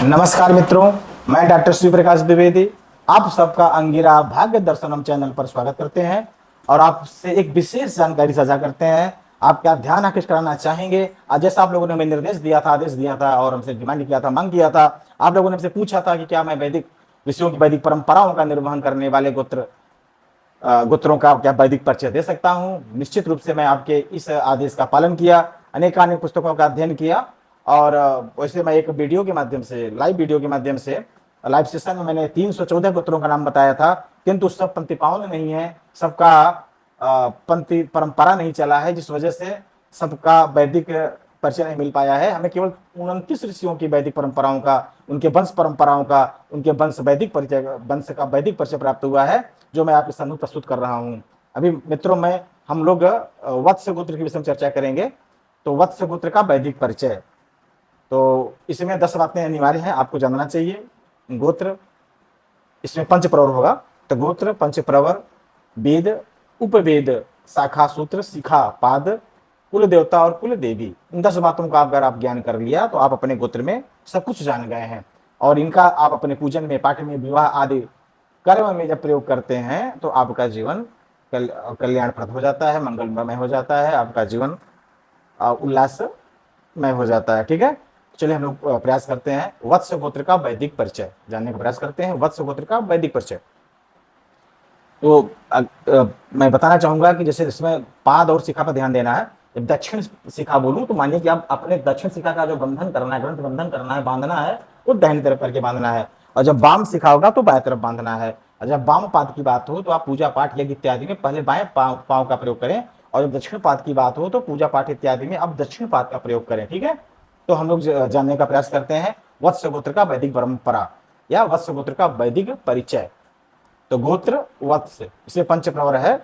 नमस्कार मित्रों, मैं डॉक्टर शिव प्रकाश द्विवेदी आप सबका अंगिरा भाग्य दर्शनम चैनल पर स्वागत करते हैं और आपसे एक विशेष जानकारी साझा करते हैं। आप क्या ध्यान आकृष्ट कराना चाहेंगे? जैसा आप लोगों ने हमें निर्देश दिया था, आदेश दिया था और हमसे डिमांड किया था, मांग किया था। आप लोगों ने हमसे पूछा था कि क्या मैं वैदिक विषयों की, वैदिक परंपराओं का निर्वहन करने वाले गोत्रों का क्या वैदिक परिचय दे सकता हूं। निश्चित रूप से मैं आपके इस आदेश का पालन किया, अनेकानेक पुस्तकों का अध्ययन किया और वैसे मैं एक वीडियो के माध्यम से, लाइव वीडियो के माध्यम से, लाइव सेशन में मैंने 314 गोत्रों का नाम बताया था, किंतु सब पंक्ति पावन नहीं है, सबका पंक्ति परंपरा नहीं चला है, जिस वजह से सबका वैदिक परिचय नहीं मिल पाया है। हमें केवल 29 ऋषियों की वैदिक परंपराओं का, उनके वंश परंपराओं का, उनके वंश वंश का वैदिक परिचय प्राप्त हुआ है, जो मैं आपके सामने प्रस्तुत कर रहा हूं। अभी मित्रों में हम लोग वत्स गोत्र के विषय में चर्चा करेंगे। तो वत्स गोत्र का वैदिक परिचय, तो इसमें 10 बातें अनिवार्य हैं, आपको जानना चाहिए। गोत्र, इसमें पंच प्रवर होगा, तो गोत्र, पंच प्रवर, वेद, उपवेद, शाखा, सूत्र, शिखा, पाद, कुल देवता और कुल देवी। इन 10 बातों का अगर आप ज्ञान कर लिया तो आप अपने गोत्र में सब कुछ जान गए हैं और इनका आप अपने पूजन में, पाठ में, विवाह आदि कर्म में जब प्रयोग करते हैं तो आपका जीवन कल्याणप्रद हो जाता है, मंगलमय हो जाता है, आपका जीवन उल्लासमय हो जाता है। ठीक है, चलिए हम लोग प्रयास करते हैं वत्स गोत्र का वैदिक परिचय जानने का प्रयास करते हैं। वत्स गोत्र का वैदिक परिचय, तो मैं बताना चाहूंगा कि जैसे इसमें पाद और शिखा पर ध्यान देना है। जब दक्षिण शिखा बोलूं तो मानिए कि आप अपने दक्षिण शिखा का जो बंधन करना है, ग्रंथ बंधन करना है, बांधना है, वो दाहिनी तरफ करके बांधना है, और जब वाम शिखा होगा तो बाएं तरफ बांधना है। और जब वाम पाद की बात हो तो आप पूजा पाठ यज्ञ इत्यादि में पहले बाएं पांव का प्रयोग करें, और जब दक्षिण पाद की बात हो तो पूजा पाठ इत्यादि में आप दक्षिण पाद का प्रयोग करें। ठीक है, तो हम लोग जानने का प्रयास करते हैं वत्स गोत्र का वैदिक परंपरा या वत्स गोत्र का वैदिक परिचय। तो गोत्र वत्स, इसमें पंच प्रवर है,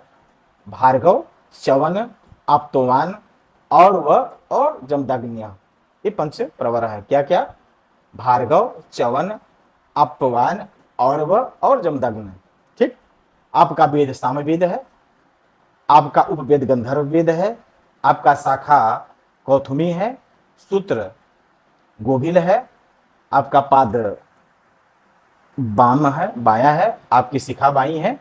भार्गव, च्यवन, आप्तवान, और जमदग्नि। ये पंच प्रवर है। क्या क्या? भार्गव, च्यवन, आप्तवान, और जमदग्नि। ठीक, आपका वेद सामवेद है, आपका उपवेद गंधर्व वेद है, आपका शाखा कौथुमी है, सूत्र गोभिल है, आपका पाद बाम है, बाया है, आपकी शिखा बाई है,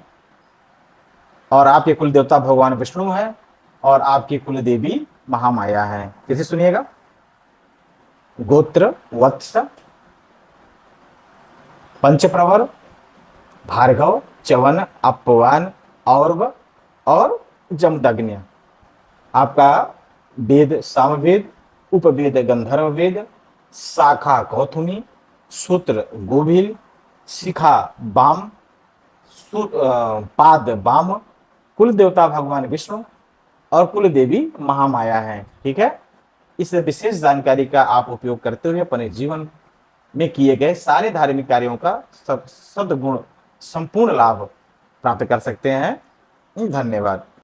और आपके कुल देवता भगवान विष्णु है, और आपकी कुल देवी महामाया है। कैसे सुनिएगा? गोत्र वत्स, पंचप्रवर, भार्गव, च्यवन, अपवान, और जमदग्नि। आपका वेद सामवेद, उपवेद गंधर्व वेद, शाखा कौथुमी, सूत्र गोभिल, शिखा बाम, पाद बाम, कुल देवता भगवान विष्णु और कुल देवी महामाया है। ठीक है, इस विशेष जानकारी का आप उपयोग करते हुए अपने जीवन में किए गए सारे धार्मिक कार्यों का सद्गुण संपूर्ण लाभ प्राप्त कर सकते हैं। धन्यवाद।